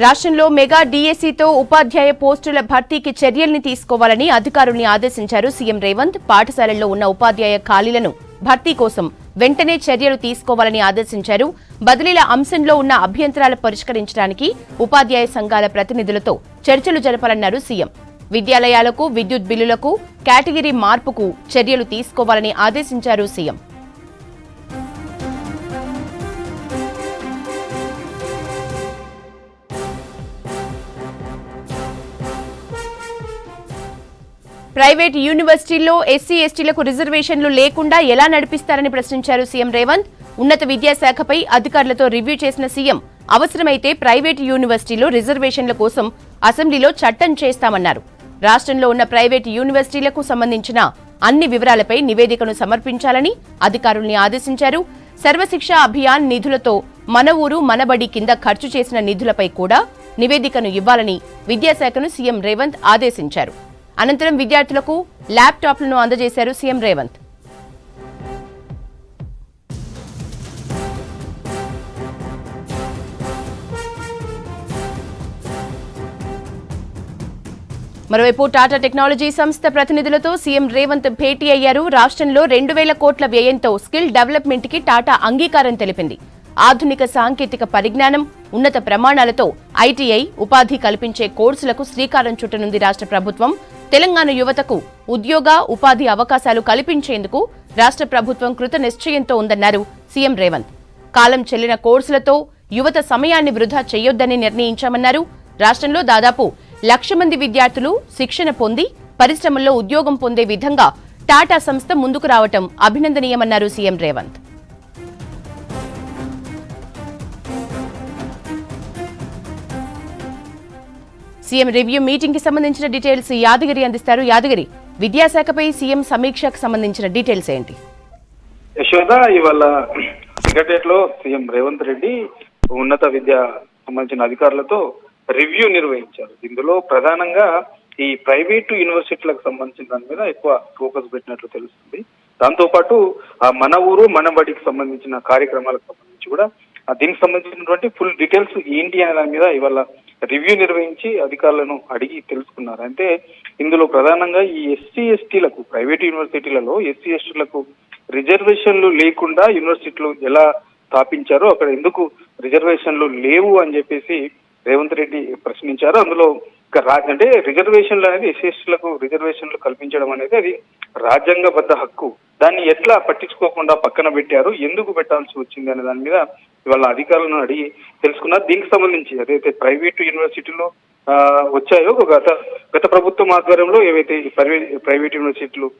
రాష్ట్రంలో మెగా డీఎస్సీతో ఉపాధ్యాయ పోస్టుల భర్తీకి చర్యల్ని తీసుకోవాలని అధికారుల్ని ఆదేశించారు సీఎం రేవంత్. పాఠశాలల్లో ఉన్న ఉపాధ్యాయ ఖాళీలను భర్తీ కోసం వెంటనే చర్యలు తీసుకోవాలని ఆదేశించారు. బదిలీల అంశంలో ఉన్న అభ్యంతరాలు పరిష్కరించడానికి ఉపాధ్యాయ సంఘాల ప్రతినిధులతో చర్చలు జరపాలన్నారు సీఎం. విద్యాలయాలకు విద్యుత్ బిల్లులకు కేటగిరీ మార్పుకు చర్యలు తీసుకోవాలని ఆదేశించారు సీఎం. ప్రైవేట్ యూనివర్సిటీల్లో ఎస్సీ ఎస్టీలకు రిజర్వేషన్లు లేకుండా ఎలా నడిపిస్తారని ప్రశ్నించారు సీఎం రేవంత్. ఉన్నత విద్యాశాఖపై అధికారులతో రివ్యూ చేసిన సీఎం అవసరమైతే ప్రైవేట్ యూనివర్సిటీలో రిజర్వేషన్ల కోసం అసెంబ్లీలో చట్టం చేస్తామన్నారు. రాష్ట్రంలో ఉన్న ప్రైవేట్ యూనివర్సిటీలకు సంబంధించిన అన్ని వివరాలపై నివేదికను సమర్పించాలని అధికారుల్ని ఆదేశించారు. సర్వశిక్ష అభియాన్ నిధులతో మన ఊరు మనబడి కింద ఖర్చు చేసిన నిధులపై కూడా నివేదికను ఇవ్వాలని విద్యాశాఖను సీఎం రేవంత్ ఆదేశించారు. అనంతరం విద్యార్థులకు ల్యాప్టాప్లను అందజేశారు సీఎం రేవంత్. మరోవైపు టాటా టెక్నాలజీ సంస్థ ప్రతినిధులతో సీఎం రేవంత్ భేటీ అయ్యారు. రాష్ట్రంలో 2000 కోట్ల వ్యయంతో స్కిల్ డెవలప్మెంట్ కి టాటా అంగీకారం తెలిపింది. ఆధునిక సాంకేతిక పరిజ్ఞానం, ఉన్నత ప్రమాణాలతో ఐటీఐ ఉపాధి కల్పించే కోర్సులకు శ్రీకారం చుట్టనుంది రాష్ట్ర ప్రభుత్వం. తెలంగాణ యువతకు ఉద్యోగ ఉపాధి అవకాశాలు కల్పించేందుకు రాష్ట్ర ప్రభుత్వం కృత నిశ్చయంతో ఉందన్నారు సీఎం రేవంత్. కాలం చెల్లిన కోర్సులతో యువత సమయాన్ని వృధా చేయొద్దని నిర్ణయించామన్నారు. రాష్ట్రంలో దాదాపు 1,00,000 మంది విద్యార్థులు శిక్షణ పొంది పరిశ్రమల్లో ఉద్యోగం పొందే విధంగా టాటా సంస్థ ముందుకు రావటం అభినందనీయమన్నారు CM Revanth. CM review meeting కి సంబంధించిన డీటెయిల్స్ యాదగిరి అందిస్తారు. యాదగిరి, విద్యాశాఖపై సీఎం సమీక్షకు సంబంధించిన డీటెయిల్స్ ఏంటి? యశోద, ఇవాళ సెక్రటరియట్ లో సీఎం రేవంత్ రెడ్డి ఉన్నత విద్య సంబంధించిన అధికారులతో రివ్యూ నిర్వహించారు. ఇందులో ప్రధానంగా ఈ ప్రైవేటు యూనివర్సిటీలకు సంబంధించిన దాని మీద ఎక్కువ ఫోకస్ పెట్టినట్లు తెలుస్తుంది. దాంతోపాటు మన ఊరు మన బడికి సంబంధించిన కార్యక్రమాలకు సంబంధించి కూడా దీనికి సంబంధించినటువంటి ఫుల్ డీటెయిల్స్ ఏంటి అనే దాని మీద ఇవాళ రివ్యూ నిర్వహించి అధికారులను అడిగి తెలుసుకున్నారు. అంటే ఇందులో ప్రధానంగా ఈ ఎస్సీ ఎస్టీలకు ప్రైవేట్ యూనివర్సిటీలలో ఎస్సీ ఎస్టీలకు రిజర్వేషన్లు లేకుండా యూనివర్సిటీలు ఎలా స్థాపించారో అక్కడ ఎందుకు రిజర్వేషన్లు లేవు అని చెప్పేసి రేవంత్ రెడ్డి ప్రశ్నించారు. అందులో అంటే రిజర్వేషన్లు అనేది ఎస్సీ ఎస్టీలకు రిజర్వేషన్లు కల్పించడం అనేది అది రాజ్యాంగబద్ధ హక్కు. దాన్ని ఎట్లా పట్టించుకోకుండా పక్కన పెట్టారు, ఎందుకు పెట్టాల్సి వచ్చింది అనే దాని మీద ఇవాళ అధికారులను అడిగి తెలుసుకున్నారు. దీనికి సంబంధించి ఏదైతే ప్రైవేటు యూనివర్సిటీలో వచ్చాయో గత ప్రభుత్వం ఆధ్వర్యంలో ఏవైతే ప్రైవేట్ యూనివర్సిటీలు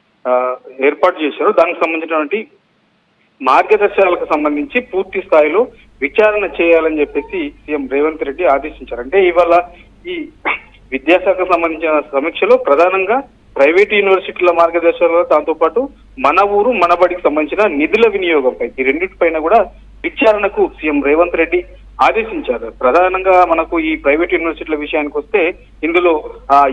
ఏర్పాటు చేశారో దానికి సంబంధించినటువంటి మార్గదర్శకాలకు సంబంధించి పూర్తి స్థాయిలో విచారణ చేయాలని చెప్పేసి సీఎం రేవంత్ రెడ్డి ఆదేశించారు. అంటే ఇవాళ ఈ విద్యాశాఖకు సంబంధించిన సమీక్షలో ప్రధానంగా ప్రైవేట్ యూనివర్సిటీల మార్గదర్శకాలు, దాంతోపాటు మన ఊరు మన బడికి సంబంధించిన నిధుల వినియోగంపై ఈ రెండింటిపైన కూడా విచారణకు సీఎం రేవంత్ రెడ్డి ఆదేశించారు. ప్రధానంగా మనకు ఈ ప్రైవేట్ యూనివర్సిటీల విషయానికి వస్తే ఇందులో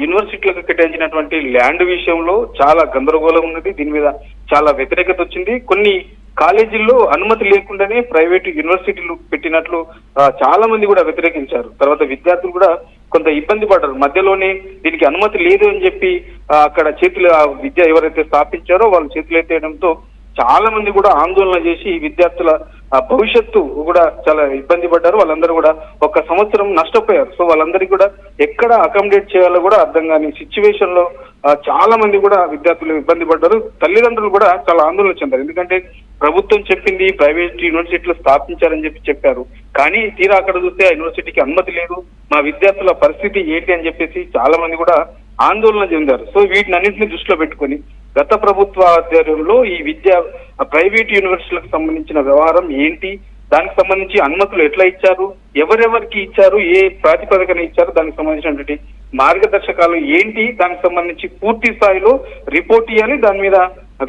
యూనివర్సిటీలకు కేటాయించినటువంటి ల్యాండ్ విషయంలో చాలా గందరగోళం ఉన్నది. దీని మీద చాలా వ్యతిరేకత వచ్చింది. కొన్ని కాలేజీల్లో అనుమతి లేకుండానే ప్రైవేటు యూనివర్సిటీలు పెట్టినట్లు చాలా మంది కూడా వ్యతిరేకించారు. తర్వాత విద్యార్థులు కూడా కొంత ఇబ్బంది పడ్డారు. మధ్యలోనే దీనికి అనుమతి లేదు అని చెప్పి అక్కడ విద్య ఎవరైతే స్థాపించారో వాళ్ళు చేతులు ఎత్తేయడంతో చాలా మంది కూడా ఆందోళన చేసి విద్యార్థుల భవిష్యత్తు కూడా చాలా ఇబ్బంది పడ్డారు. వాళ్ళందరూ కూడా 1 సంవత్సరం నష్టపోయారు. సో వాళ్ళందరికీ కూడా ఎక్కడ అకామిడేట్ చేయాలో కూడా అర్థం కాని సిచ్యువేషన్ లో చాలా మంది కూడా విద్యార్థులు ఇబ్బంది పడ్డారు. తల్లిదండ్రులు కూడా చాలా ఆందోళన చెందారు. ఎందుకంటే ప్రభుత్వం చెప్పింది ప్రైవేట్ యూనివర్సిటీలు స్థాపించారని చెప్పారు, కానీ తీరా అక్కడ చూస్తే ఆ యూనివర్సిటీకి అనుమతి లేదు, మా విద్యార్థుల పరిస్థితి ఏంటి అని చెప్పేసి చాలా మంది కూడా ఆందోళన చెందారు. సో వీటినన్నింటినీ దృష్టిలో పెట్టుకొని గత ప్రభుత్వ ఆధ్వర్యంలో ఈ ప్రైవేట్ యూనివర్సిటీలకు సంబంధించిన వ్యవహారం ఏంటి, దానికి సంబంధించి అనుమతులు ఎట్లా ఇచ్చారు, ఎవరెవరికి ఇచ్చారు, ఏ ప్రాతిపదికన ఇచ్చారు, దానికి సంబంధించినటువంటి మార్గదర్శకాలు ఏంటి, దానికి సంబంధించి పూర్తి స్థాయిలో రిపోర్ట్ ఇవ్వాలి. దాని మీద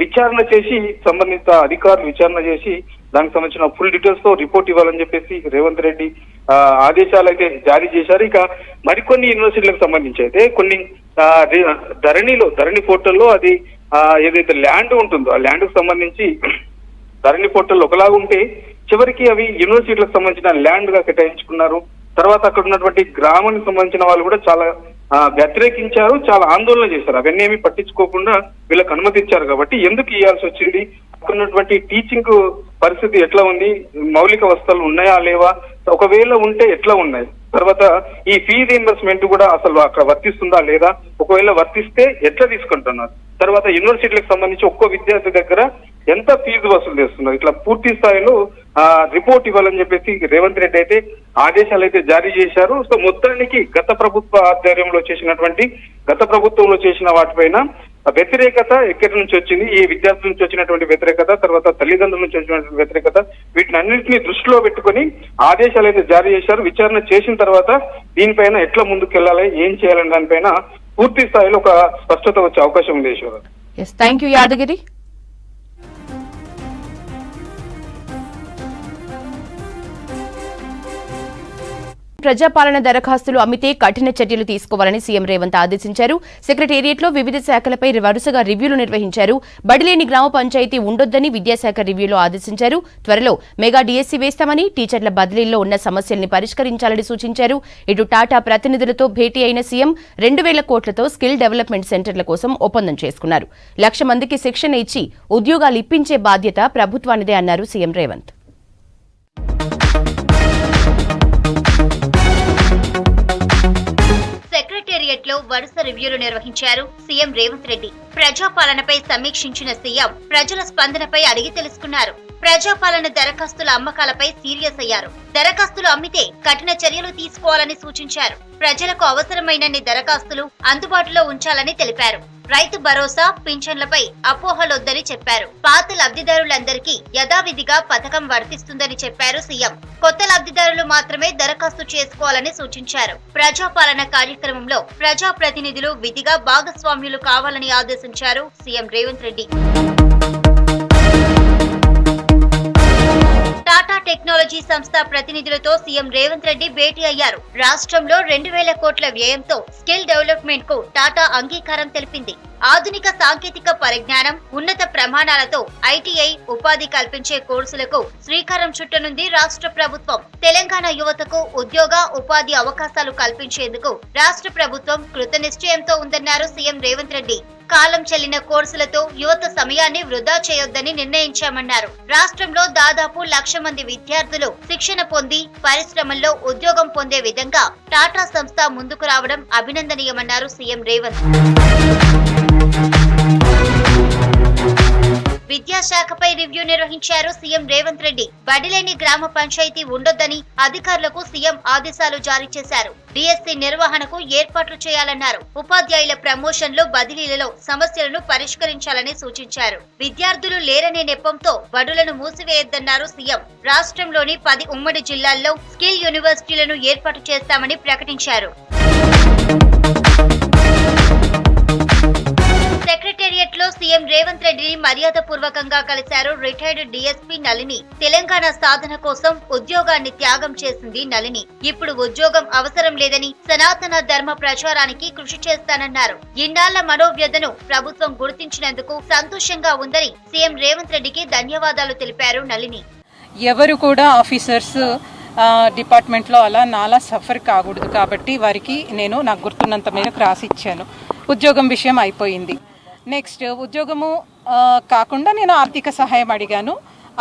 విచారణ చేసి సంబంధిత అధికారులు విచారణ చేసి దానికి సంబంధించిన ఫుల్ డీటెయిల్స్ తో రిపోర్ట్ ఇవ్వాలని చెప్పేసి రేవంత్ రెడ్డి ఆదేశాలు అయితే జారీ చేశారు. ఇక మరికొన్ని యూనివర్సిటీలకు సంబంధించి అయితే కొన్ని ధరణి పోర్టల్లో అది ఏదైతే ల్యాండ్ ఉంటుందో ఆ ల్యాండ్ కు సంబంధించి ధరణి పోర్టల్ ఒకలాగా ఉంటే చివరికి అవి యూనివర్సిటీలకు సంబంధించిన ల్యాండ్ గా కేటాయించుకున్నారు. తర్వాత అక్కడ ఉన్నటువంటి గ్రామానికి సంబంధించిన వాళ్ళు కూడా చాలా వ్యతిరేకించారు, చాలా ఆందోళన చేశారు. అవన్నీ ఏమి పట్టించుకోకుండా వీళ్ళకి అనుమతి ఇచ్చారు కాబట్టి ఎందుకు ఇవ్వాల్సి వచ్చింది, అక్కడ ఉన్నటువంటి టీచింగ్ పరిస్థితి ఎట్లా ఉంది, మౌలిక వసతులు ఉన్నాయా లేవా, ఒకవేళ ఉంటే ఎట్లా ఉన్నాయి, తర్వాత ఈ ఫీజు రీయింబర్స్మెంట్ కూడా అసలు అక్కడ వర్తిస్తుందా లేదా, ఒకవేళ వర్తిస్తే ఎట్లా తీసుకుంటున్నారు, తర్వాత యూనివర్సిటీలకు సంబంధించి ఒక్కో విద్యార్థి దగ్గర ఎంత ఫీజు వసూలు చేస్తున్నారు, ఇట్లా పూర్తి స్థాయిలో రిపోర్ట్ ఇవ్వాలని చెప్పేసి రేవంత్ రెడ్డి అయితే ఆదేశాలు అయితే జారీ చేశారు. సో మొత్తానికి గత ప్రభుత్వంలో చేసిన వాటిపైన వ్యతిరేకత ఎక్కడి నుంచి వచ్చింది, ఈ విద్యార్థుల నుంచి వచ్చినటువంటి వ్యతిరేకత, తర్వాత తల్లిదండ్రుల నుంచి వచ్చినటువంటి వ్యతిరేకత, వీటిని అన్నింటినీ దృష్టిలో పెట్టుకుని ఆదేశాలు అయితే జారీ చేశారు. విచారణ చేసిన తర్వాత దీనిపైన ఎట్లా ముందుకెళ్లాలి, ఏం చేయాలని దానిపైన పూర్తి స్థాయిలో ఒక స్పష్టత వచ్చే అవకాశం ఉంది. Thank you Yadagiri. ప్రజాపాలన దరఖాస్తులు అమ్మితే కఠిన చర్యలు తీసుకోవాలని సీఎం రేవంత్ ఆదేశించారు. సెక్రటేరియట్లో వివిధ శాఖలపై వరుసగా రివ్యూలు నిర్వహించారు. బడిలేని గ్రామ పంచాయతీ ఉండొద్దని విద్యాశాఖ రివ్యూలో ఆదేశించారు. త్వరలో మెగా డీఎస్సీ వేస్తామని, టీచర్ల బదిలీల్లో ఉన్న సమస్యల్ని పరిష్కరించాలని సూచించారు. ఇటు టాటా ప్రతినిధులతో భేటీ అయిన సీఎం 2,000 కోట్లతో స్కిల్ డెవలప్మెంట్ సెంటర్ల కోసం ఒప్పందం చేసుకున్నారు. 1,00,000 మందికి శిక్షణ ఇచ్చి ఉద్యోగాలు ఇప్పించే బాధ్యత ప్రభుత్వానిదే అన్నారు సీఎం రేవంత్. సెక్రటేరియట్ లో వరుస రివ్యూలు నిర్వహించారు సీఎం రేవంత్ రెడ్డి. ప్రజాపాలనపై సమీక్షించిన సీఎం ప్రజల స్పందనపై అడిగి తెలుసుకున్నారు. ప్రజాపాలన దరఖాస్తుల అమ్మకాలపై సీరియస్ అయ్యారు. దరఖాస్తులు అమ్మితే కఠిన చర్యలు తీసుకోవాలని సూచించారు. ప్రజలకు అవసరమైనన్ని దరఖాస్తులు అందుబాటులో ఉంచాలని తెలిపారు. రైతు భరోసా, పింఛన్లపై అపోహలొద్దని చెప్పారు. పాత లబ్ధిదారులందరికీ యథావిధిగా పథకం వర్తిస్తుందని చెప్పారు సీఎం. కొత్త లబ్ధిదారులు మాత్రమే దరఖాస్తు చేసుకోవాలని సూచించారు. ప్రజాపాలన కార్యక్రమంలో ప్రజాప్రతినిధులు విధిగా భాగస్వామ్యులు కావాలని ఆదేశించారు సీఎం రేవంత్ రెడ్డి. టాటా టెక్నాలజీ సంస్థ ప్రతినిధులతో సీఎం రేవంత్ రెడ్డి భేటీ అయ్యారు. రాష్ట్రంలో 2,000 కోట్ల వ్యయంతో స్కిల్ డెవలప్మెంట్ కు టాటా అంగీకారం తెలిపింది. ఆధునిక సాంకేతిక పరిజ్ఞానం, ఉన్నత ప్రమాణాలతో ఐటీఐ ఉపాధి కల్పించే కోర్సులకు శ్రీకారం చుట్టనుంది రాష్ట్ర ప్రభుత్వం. తెలంగాణ యువతకు ఉద్యోగ, ఉపాధి అవకాశాలు కల్పించేందుకు రాష్ట్ర ప్రభుత్వం కృతనిశ్చయంతో ఉందన్నారు సీఎం రేవంత్ రెడ్డి. కాలం చెల్లిన కోర్సులతో యువత సమయాన్ని వృధా చేయొద్దని నిర్ణయించామన్నారు. రాష్ట్రంలో దాదాపు 1,00,000 మంది విద్యార్థులు శిక్షణ పొంది పరిశ్రమల్లో ఉద్యోగం పొందే విధంగా టాటా సంస్థ ముందుకు రావడం అభినందనీయమన్నారు సీఎం రేవంత్. విద్యాశాఖపై రివ్యూ నిర్వహించారు సీఎం రేవంత్ రెడ్డి. బడిలేని గ్రామ పంచాయతీ ఉండొద్దని అధికారులకు సీఎం ఆదేశాలు జారీ చేశారు. డీఎస్సీ నిర్వహణకు ఏర్పాట్లు చేయాలన్నారు. ఉపాధ్యాయుల ప్రమోషన్లు, బదిలీలలో సమస్యలను పరిష్కరించాలని సూచించారు. విద్యార్థులు లేరనే నెపంతో బడులను మూసివేయొద్దన్నారు సీఎం. రాష్ట్రంలోని 10 ఉమ్మడి జిల్లాల్లో స్కిల్ యూనివర్సిటీలను ఏర్పాటు చేస్తామని ప్రకటించారు. సెక్రటేరియట్ లో సీఎం రేవంత్ రెడ్డిని మర్యాదపూర్వకంగా కలిశారు రిటైర్డ్ డీఎస్పీ నళిని. తెలంగాణ సాధన కోసం ఉద్యోగాన్ని త్యాగం చేసింది నళిని. ఇప్పుడు ఉద్యోగం అవసరం లేదని, సనాతన ధర్మ ప్రచారానికి కృషి చేస్తానన్నారు. ఇన్నాళ్ల మనోవ్యధను ప్రభుత్వం గుర్తించినందుకు సంతోషంగా ఉందని సీఎం రేవంత్ రెడ్డికి ధన్యవాదాలు తెలిపారు నళిని. ఎవరు కూడా ఆఫీసర్స్ డిపార్ట్మెంట్లో అలా నాలా సఫర్ కాకూడదు కాబట్టి వారికి నేను నాకు గుర్తున్నంత మేరకు రాసి ఇచ్చాను. ఉద్యోగం విషయం అయిపోయింది. నెక్స్ట్ ఉద్యోగము కాకుండా నేను ఆర్థిక సహాయం అడిగాను.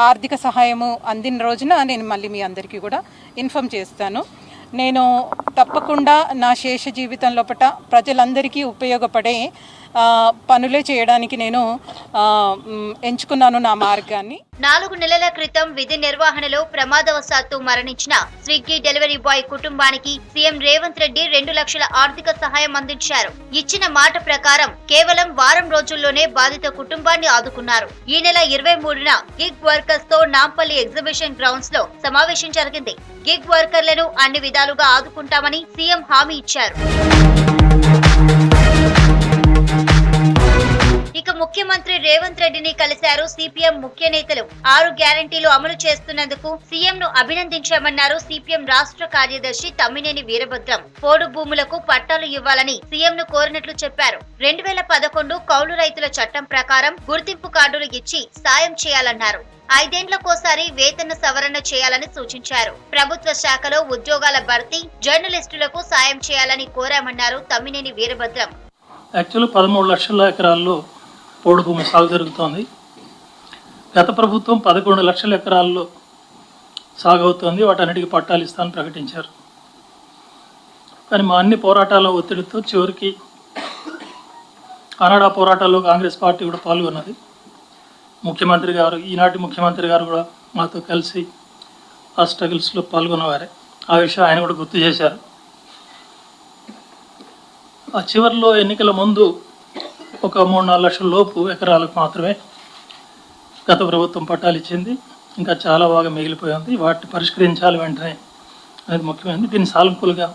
ఆర్థిక సహాయము అందిన రోజున నేను మళ్ళీ మీ అందరికీ కూడా ఇన్ఫామ్ చేస్తాను. నేను తప్పకుండా నా శేష జీవితం లోపల ప్రజలందరికీ ఉపయోగపడే పనులే చేయడానికి నేను ఎంచుకున్నాను నా మార్గాన్ని. 4 నెలల క్రితం విధి నిర్వహణలో ప్రమాదవశాత్తు మరణించిన స్విగ్గీ డెలివరీ బాయ్ కుటుంబానికి సీఎం రేవంత్ రెడ్డి 2 లక్షల ఆర్థిక సహాయం అందించారు. ఇచ్చిన మాట ప్రకారం కేవలం వారం రోజుల్లోనే బాధిత కుటుంబాన్ని ఆదుకున్నారు. ఈ నెల 23న గిగ్ వర్కర్స్ తో నాంపల్లి ఎగ్జిబిషన్ గ్రౌండ్స్ లో సమావేశం జరిగింది. గిగ్ వర్కర్లను అన్ని విధాలుగా ఆదుకుంటామని సీఎం హామీ ఇచ్చారు. ఇక ముఖ్య ముఖ్యమంత్రి రేవంత్ రెడ్డిని కలిశారు సిపిఎం ముఖ్య నేతలు. 6 గ్యారంటీలు అమలు చేస్తున్నందుకు సీఎంను అభినందించామన్నారు సిపిఎం రాష్ట్ర కార్యదర్శి తమ్మినేని వీరభద్రం. పోడు భూములకు పట్టాలు ఇవ్వాలని సీఎంను కోరినట్లు చెప్పారు. 2011 కౌలు రైతుల చట్టం ప్రకారం గుర్తింపు కార్డులు ఇచ్చి సాయం చేయాలన్నారు. 5 ఏళ్లకోసారి వేతన సవరణ చేయాలని సూచించారు. ప్రభుత్వ శాఖలో ఉద్యోగాల భర్తీ, జర్నలిస్టులకు సాయం చేయాలని కోరామన్నారు తమ్మినేని వీరభద్రం. యాక్చువల్గా 13 లక్షల ఎకరాల్లో పోడు భూమి సాగు జరుగుతోంది. గత ప్రభుత్వం 11 లక్షల ఎకరాల్లో సాగు అవుతోంది. వాటన్నిటికీ పట్టాలు ఇస్తానని ప్రకటించారు. కానీ మా అన్ని పోరాటాల ఒత్తిడితో చివరికి ఆనాడు ఆ పోరాటాల్లో కాంగ్రెస్ పార్టీ కూడా పాల్గొన్నది. ముఖ్యమంత్రి గారు, ఈనాటి ముఖ్యమంత్రి గారు కూడా మాతో కలిసి ఆ స్ట్రగుల్స్లో పాల్గొన్నవారే. ఆ విషయం ఆయన కూడా గుర్తు చేశారు. ఆ చివరిలో ఎన్నికల ముందు ఒక 3-4 లక్షల లోపు ఎకరాలకు మాత్రమే గత ప్రభుత్వం పట్టాలు ఇచ్చింది. ఇంకా చాలా బాగా మిగిలిపోయింది. వాటిని పరిష్కరించాలి వెంటనే అనేది ముఖ్యమైనది. దీన్ని సానుకూలంగా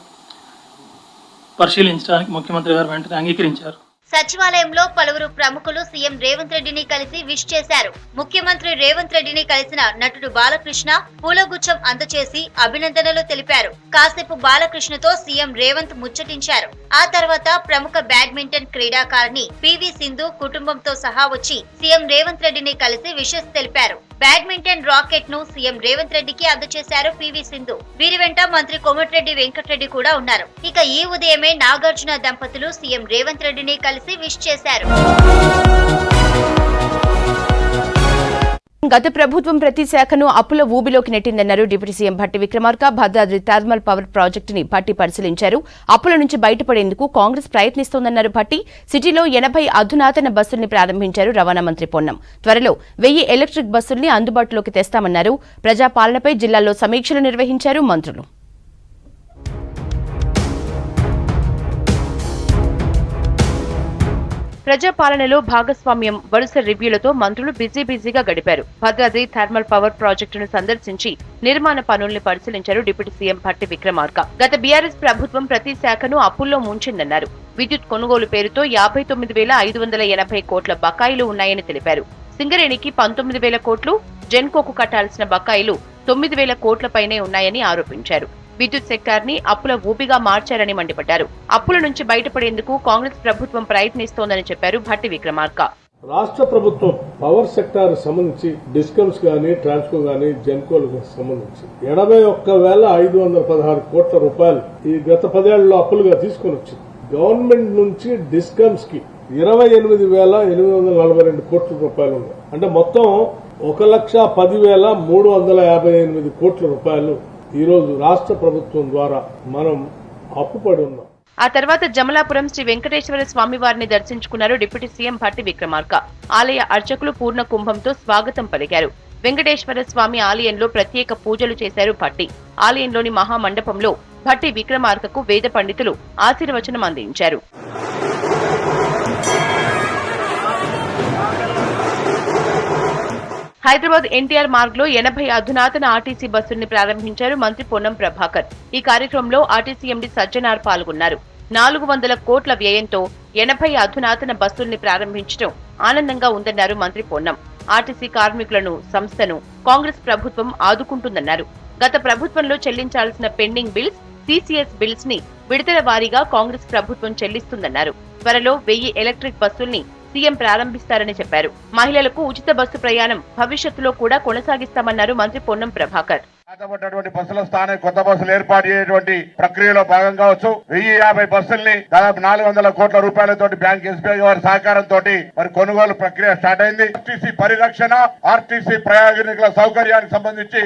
పరిశీలించడానికి ముఖ్యమంత్రి గారు వెంటనే అంగీకరించారు. సచివాలయంలో పలువురు ప్రముఖులు సీఎం రేవంత్ రెడ్డిని కలిసి విష్ చేశారు. ముఖ్యమంత్రి రేవంత్ రెడ్డిని కలిసిన నటుడు బాలకృష్ణ పూలగుచ్చం అందచేసి అభినందనలు తెలిపారు. కాసేపు బాలకృష్ణతో సీఎం రేవంత్ ముచ్చటించారు. ఆ తర్వాత ప్రముఖ బ్యాడ్మింటన్ క్రీడాకారిణి పివి సింధు కుటుంబంతో సహా వచ్చి సీఎం రేవంత్ రెడ్డిని కలిసి విషెస్ తెలిపారు. బ్యాడ్మింటన్ రాకెట్ ను సీఎం రేవంత్ రెడ్డికి అందజేశారు పివి సింధు. వీరి వెంట మంత్రి కోమటిరెడ్డి వెంకటరెడ్డి కూడా ఉన్నారు. ఇక ఈ ఉదయమే నాగార్జున దంపతులు సీఎం రేవంత్ రెడ్డిని కలిసి విష్ చేశారు. గత ప్రభుత్వం ప్రతి శాఖను అప్పుల ఊబిలోకి నెట్టిందన్నారు deputy CM Bhatti Vikramarka. Bhadradri thermal power ప్రాజెక్టుని భట్టి పరిశీలించారు. అప్పుల నుంచి బయటపడేందుకు కాంగ్రెస్ ప్రయత్నిస్తోందన్నారు భట్టి. సిటీలో 80 అధునాతన బస్సుల్ని ప్రారంభించారు రవాణా మంత్రి పొన్నం. త్వరలో 1000 ఎలక్ట్రిక్ బస్సుల్ని అందుబాటులోకి తెస్తామన్నారు. ప్రజాపాలనపై జిల్లాల్లో సమీక్షలు నిర్వహించారు మంత్రులు. ప్రజాపాలనలో భాగస్వామ్యం వరుస రివ్యూలతో మంత్రులు బిజీగా గడిపారు. భద్రాద్రి థర్మల్ పవర్ ప్రాజెక్టును సందర్శించి నిర్మాణ పనుల్ని పరిశీలించారు డిప్యూటీ సీఎం భట్టి విక్రమార్క. గత బీఆర్ఎస్ ప్రభుత్వం ప్రతి శాఖను అప్పుల్లో ముంచిందన్నారు. విద్యుత్ కొనుగోలు పేరుతో 59,580 కోట్ల బకాయిలు ఉన్నాయని తెలిపారు. సింగరేణికి 19,000 కోట్లు, జెన్కోకు కట్టాల్సిన బకాయిలు 9,000 కోట్లపైనే ఉన్నాయని ఆరోపించారు. విద్యుత్ సెక్టార్ ని అప్పుల ఊబిగా మార్చారని మండిపడ్డారు. అప్పుల నుంచి బయటపడేందుకు కాంగ్రెస్ ప్రభుత్వం ప్రయత్నిస్తోందని చెప్పారు భట్టి విక్రమార్క. రాష్ట్ర ప్రభుత్వం పవర్ సెక్టార్ సంబంధించి డిస్కమ్స్ గానీ, ట్రాన్స్కో గానీ, జెన్కోలకు సంబంధించి 81,516 కోట్ల రూపాయలు ఈ గత 10 ఏళ్లలో అప్పులుగా తీసుకుని వచ్చింది. గవర్నమెంట్ నుంచి డిస్కమ్స్ కి 28,842 కోట్ల రూపాయలు ఉన్నాయి. అంటే మొత్తం 1,10,358 కోట్ల రూపాయలు ఈ రోజు రాష్ట్ర ప్రభుత్వం ద్వారా మనం అప్పుపడి ఉన్నాం. ఆ తర్వాత జమలాపురం శ్రీ వెంకటేశ్వర స్వామి వారిని దర్శించుకున్నారు డిప్యూటీ సీఎం భట్టి విక్రమార్క. ఆలయ అర్చకులు పూర్ణ కుంభంతో స్వాగతం పలికారు. వెంకటేశ్వర స్వామి ఆలయంలో ప్రత్యేక పూజలు చేశారు భట్టి. ఆలయంలోని మహామండపంలో భట్టి విక్రమార్కకు వేద పండితులు ఆశీర్వచనం అందించారు. హైదరాబాద్ ఎన్టీఆర్ మార్గ్ లో 80 అధునాతన ఆర్టీసీ బస్సుల్ని ప్రారంభించారు మంత్రి పొన్నం ప్రభాకర్. ఈ కార్యక్రమంలో ఆర్టీసీ ఎండీ సజ్జనార్ పాల్గొన్నారు. 400 కోట్ల వ్యయంతో 80 అధునాతన బస్సుల్ని ప్రారంభించడం ఆనందంగా ఉందన్నారు మంత్రి పొన్నం. ఆర్టీసీ కార్మికులను, సంస్థను కాంగ్రెస్ ప్రభుత్వం ఆదుకుంటుందన్నారు. గత ప్రభుత్వంలో చెల్లించాల్సిన పెండింగ్ బిల్స్, సీసీఎస్ బిల్స్ ని విడతల వారీగా కాంగ్రెస్ ప్రభుత్వం చెల్లిస్తుందన్నారు. త్వరలో 1000 ఎలక్ట్రిక్ బస్సుల్ని సీఎం ప్రారంభిస్తారని చెప్పారు. మహిళలకు ఉచిత బస్సు ప్రయాణం భవిష్యత్తులో కూడా కొనసాగిస్తామన్నారు మంత్రి పొన్నం ప్రభాకర్. బస్సుల స్థానం కొత్త బస్సులు ఏర్పాటు చేసేటువంటి ప్రక్రియలో భాగంగా కావచ్చు 1050 బస్సుల్ని దాదాపు 400 కోట్ల రూపాయలతో బ్యాంక్ ఎస్బీఐ వారి సహకారంతో మరి కొనుగోలు ప్రక్రియ స్టార్ట్ అయింది. ఆర్టీసీ పరిరక్షణ, ఆర్టీసీ ప్రయాణికుల సౌకర్యానికి సంబంధించి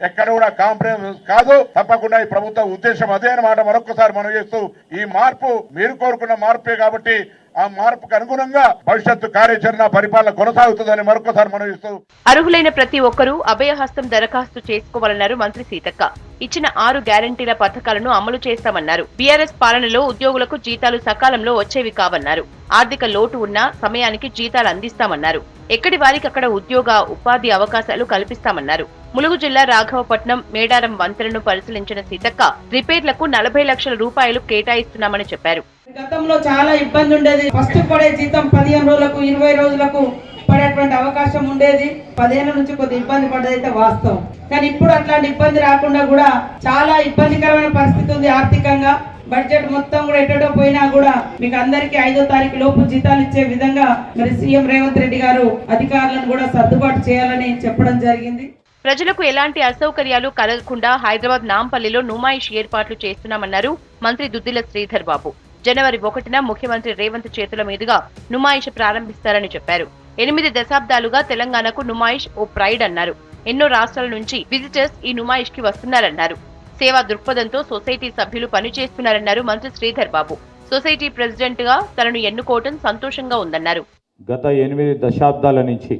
ఎక్కడ కూడా కాంప్రమైజ్ కాదు. తప్పకుండా ఈ ప్రభుత్వ ఉద్దేశం అదే అన్నమాట మరొకసారి మనం చేస్తూ, ఈ మార్పు మీరు కోరుకున్న మార్పే కాబట్టి ఆ మార్పుకు అనుగుణంగా భవిష్యత్తు కార్యాచరణ పరిపాలన కొనసాగుతుందని మరొకసారి మనం ఇస్తూ, అర్హులైన ప్రతి ఒక్కరూ అభయహస్తం దరఖాస్తు చేసుకోవాలన్నారు మంత్రి సీతక్క. ఇచ్చిన 6 గ్యారంటీల పథకాలను అమలు చేస్తామన్నారు. బీఆర్ఎస్ పాలనలో ఉద్యోగులకు జీతాలు సకాలంలో వచ్చేవి కావన్నారు. ఆర్థిక లోటు ఉన్నా సమయానికి జీతాలు అందిస్తామన్నారు. ఎక్కడి వారికి అక్కడ ఉద్యోగ, ఉపాధి అవకాశాలు కల్పిస్తామన్నారు. ములుగు జిల్లా రాఘవపట్నం మేడారం వంతెనను పరిశీలించిన సీతక్క రిపేర్లకు 40 లక్షల రూపాయలు కేటాయిస్తున్నామని చెప్పారు. గతంలో చాలా ఇబ్బంది ఉండేది. ఫస్ట్ పడే జీతం 15 రోజులకు 20 రోజులకు పడేటువంటి అవకాశం ఉండేది. 10 ఏళ్ల నుంచి కొద్ది ఇబ్బంది పడ్డదైతే వాస్తవం. కానీ ఇప్పుడు అట్లాంటి ఇబ్బంది రాకుండా కూడా చాలా ఇబ్బందికరమైన పరిస్థితి ఉంది. ఆర్థికంగా బడ్జెట్ మొత్తం కూడా ఎటో పోయినా కూడా మీకు అందరికీ 5వ తారీఖు లోపు జీతాలు ఇచ్చే విధంగా మరి సీఎం రేవంత్ రెడ్డి గారు అధికారులను కూడా సర్దుబాటు చేయాలని చెప్పడం జరిగింది. ప్రజలకు ఎలాంటి అసౌకర్యాలు కలగకుండా హైదరాబాద్ నాంపల్లిలో నుమాయిష్ ఏర్పాట్లు చేస్తున్నామన్నారు మంత్రి దుద్దిల శ్రీధర్ బాబు. జనవరి 1న ముఖ్యమంత్రి రేవంత్ చేతుల మీదుగా నుమాయిష్ ప్రారంభిస్తారని చెప్పారు. 8 దశాబ్దాలుగా తెలంగాణకు నుమాయిష్ ఓ ప్రైడ్ అన్నారు. ఎన్నో రాష్ట్రాల నుంచి విజిటర్స్ ఈ నుమాయిష్ కి వస్తున్నారన్నారు. సేవా దృక్పథంతో సొసైటీ సభ్యులు పనిచేస్తున్నారన్నారు మంత్రి శ్రీధర్ బాబు. సొసైటీ ప్రెసిడెంట్ గా తనను ఎన్నుకోవడం సంతోషంగా ఉందన్నారు. గత 8 దశాబ్దాల నుంచి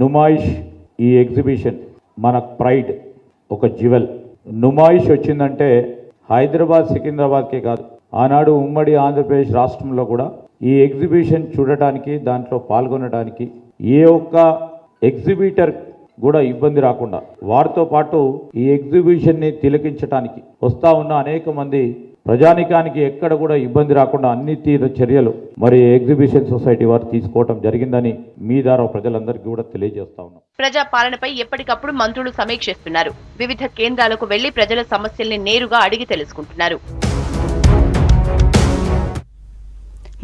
నుమాయిష్ ఈ ఎగ్జిబిషన్ మన ప్రైడ్, ఒక జ్యువెల్. నుమాయిష్ వచ్చిందంటే హైదరాబాద్ సికింద్రాబాద్కే కాదు, ఆనాడు ఉమ్మడి ఆంధ్రప్రదేశ్ రాష్ట్రంలో కూడా ఈ ఎగ్జిబిషన్ చూడటానికి, దాంట్లో పాల్గొనడానికి ఏ ఒక్క ఎగ్జిబిటర్ కూడా ఇబ్బంది రాకుండా, వారితో పాటు ఈ ఎగ్జిబిషన్ని తిలకించడానికి వస్తా ఉన్న అనేక మంది ప్రజానికానికి ఎక్కడ కూడా ఇబ్బంది రాకుండా అన్ని తీరు చర్యలు మరి ఎగ్జిబిషన్ సొసైటీ వారు తీసుకోవడం జరిగిందని మీ ద్వారా ప్రజలందరికీ కూడా తెలియజేస్తా ఉన్నాం. ప్రజా పాలనపై ఎప్పటికప్పుడు మంత్రులు సమీక్షిస్తున్నారు. వివిధ కేంద్రాలకు వెళ్లి ప్రజల సమస్యల్ని నేరుగా అడిగి తెలుసుకుంటున్నారు.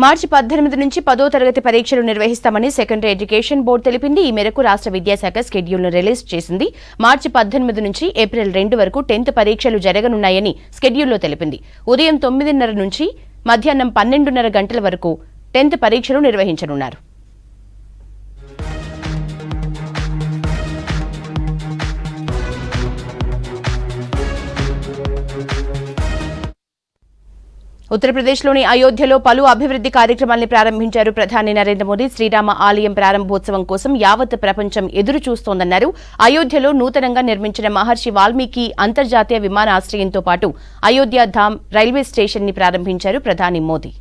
మార్చి 18 నుంచి 10వ తరగతి పరీక్షలు నిర్వహిస్తామని సెకండరీ ఎడ్యుకేషన్ బోర్డు తెలిపింది. ఈ మేరకు రాష్ట్ర విద్యాశాఖ స్కెడ్యూల్ను రిలీజ్ చేసింది. మార్చి 18 నుంచి ఏప్రిల్ 2 వరకు 10th పరీక్షలు జరగనున్నాయని స్కెడ్యూల్లో తెలిపింది. ఉదయం 9:30 నుంచి మధ్యాహ్నం 12:30 గంటల వరకు 10th పరీక్షలు నిర్వహించనున్నారు. ఉత్తరప్రదేశ్లోని అయోధ్యలో పలు అభివృద్ధి కార్యక్రమాల్ని ప్రారంభించారు ప్రధాని నరేంద్ర మోదీ. శ్రీరామ ఆలయం ప్రారంభోత్సవం కోసం యావత్ ప్రపంచం ఎదురు చూస్తోందన్నారు. అయోధ్యలో నూతనంగా నిర్మించిన మహర్షి వాల్మీకి అంతర్జాతీయ విమానాశ్రయంతో పాటు అయోధ్య ధామ్ రైల్వే స్టేషన్ ని ప్రారంభించారు ప్రధాని మోదీ.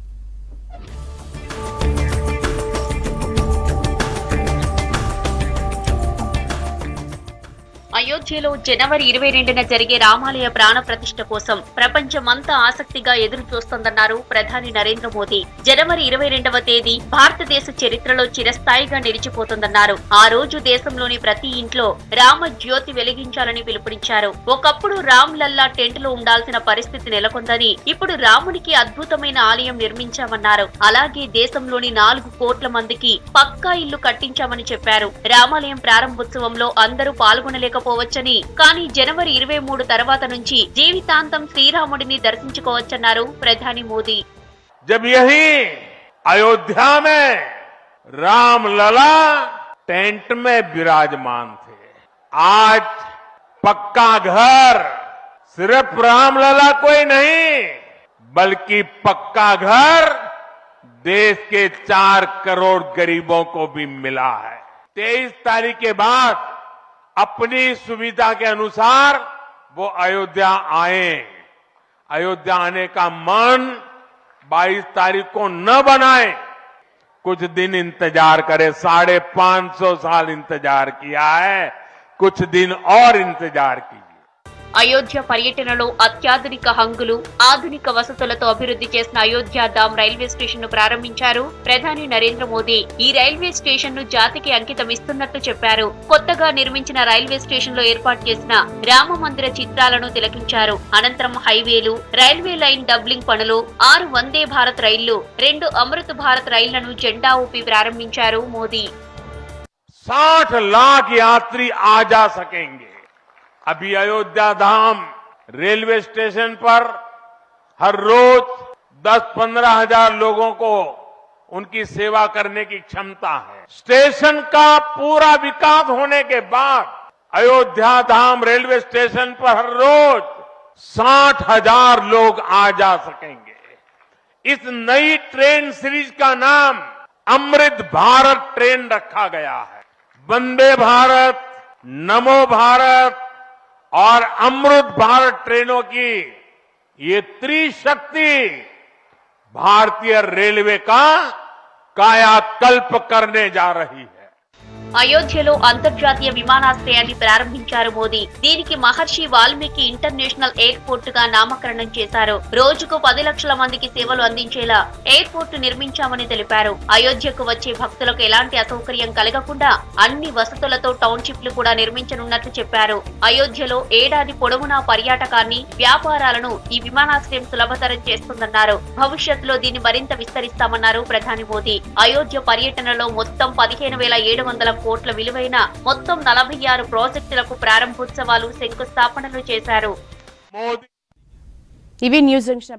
అయోధ్యలో జనవరి 22న జరిగే రామాలయ ప్రాణ ప్రతిష్ఠ కోసం ప్రపంచమంతా ఆసక్తిగా ఎదురు చూస్తోందన్నారు ప్రధాని నరేంద్ర మోదీ. జనవరి 22వ తేదీ భారతదేశ చరిత్రలో చిరస్థాయిగా నిలిచిపోతుందన్నారు. ఆ రోజు దేశంలోని ప్రతి ఇంట్లో రామ జ్యోతి వెలిగించాలని పిలుపునిచ్చారు. ఒకప్పుడు రామ్ లల్లా టెంట్ లో ఉండాల్సిన పరిస్థితి నెలకొందని, ఇప్పుడు రామునికి అద్భుతమైన ఆలయం నిర్మించామన్నారు. అలాగే దేశంలోని 4 కోట్ల మందికి పక్కా ఇల్లు కట్టించామని చెప్పారు. రామాలయం ప్రారంభోత్సవంలో అందరూ పాల్గొనలేకపోవచ్చని, కానీ జనవరి 23 తర్వాత నుంచి జీవితాంతం శ్రీరాముడిని దర్శించుకోవచ్చన్నారు ప్రధాని మోదీ. जब यही अयोध्या में राम लला टेंट में विराजमान थे, आज पक्का घर सिर्फ राम लला कोई नहीं, बल्कि पक्का घर देश के 4 करोड़ गरीबों को भी मिला है. 23 तारीख के बाद अपनी सुविधा के अनुसार वो अयोध्या आए. अयोध्या आने का मन 22 तारीख को न बनाए, कुछ दिन इंतजार करें. 550 साल इंतजार किया है, कुछ दिन और इंतजार कीजिए. అయోధ్య పర్యటనలో అత్యాధునిక హంగులు, ఆధునిక వసతులతో అభివృద్ధి చేసిన అయోధ్య ధామ్ రైల్వే స్టేషన్ ను ప్రారంభించారు ప్రధాని నరేంద్ర మోదీ. ఈ రైల్వే స్టేషన్ ను జాతికి అంకితం ఇస్తున్నట్టు చెప్పారు. కొత్తగా నిర్మించిన రైల్వే స్టేషన్ లో ఏర్పాటు చేసిన రామ మందిర చిత్రాలను తిలకించారు. అనంతరం హైవేలు, రైల్వే లైన్ డబ్లింగ్ పనులు, 6 వందే భారత్ రైళ్లు, 2 అమృత్ భారత్ రైళ్లను జెండా ఊపి ప్రారంభించారు మోదీ. 60 लाख यात्री आ जा सकेंगे. अभी अयोध्या धाम रेलवे स्टेशन पर हर रोज 10-15 हजार लोगों को उनकी सेवा करने की क्षमता है. स्टेशन का पूरा विकास होने के बाद अयोध्या धाम रेलवे स्टेशन पर हर रोज 60,000 लोग आ जा सकेंगे. इस नई ट्रेन सीरीज का नाम अमृत भारत ट्रेन रखा गया है. वंदे भारत, नमो भारत और अमृत भारत ट्रेनों की ये त्रिशक्ति भारतीय रेलवे का कायाकल्प करने जा रही है. అయోధ్యలో అంతర్జాతీయ విమానాశ్రయాన్ని ప్రారంభించారు మోదీ. దీనికి మహర్షి వాల్మీకి ఇంటర్నేషనల్ ఎయిర్పోర్ట్ గా నామకరణం చేశారు. రోజుకు 10 లక్షల మందికి సేవలు అందించేలా ఎయిర్పోర్ట్ నిర్మించామని తెలిపారు. అయోధ్యకు వచ్చే భక్తులకు ఎలాంటి అసౌకర్యం కలగకుండా అన్ని వసతులతో టౌన్షిప్లు కూడా నిర్మించనున్నట్లు చెప్పారు. అయోధ్యలో ఏడాది పొడవునా పర్యాటకాన్ని, వ్యాపారాలను ఈ విమానాశ్రయం సులభతరం చేస్తుందన్నారు. భవిష్యత్తులో దీన్ని మరింత విస్తరిస్తామన్నారు ప్రధాని మోదీ. అయోధ్య పర్యటనలో మొత్తం 15,700 కోట్ల విలువైన మొత్తం 46 ప్రాజెక్టులకు ప్రారంభోత్సవాలు, శంకుస్థాపనలు చేశారు. ఇవి న్యూస్ జంక్షన్.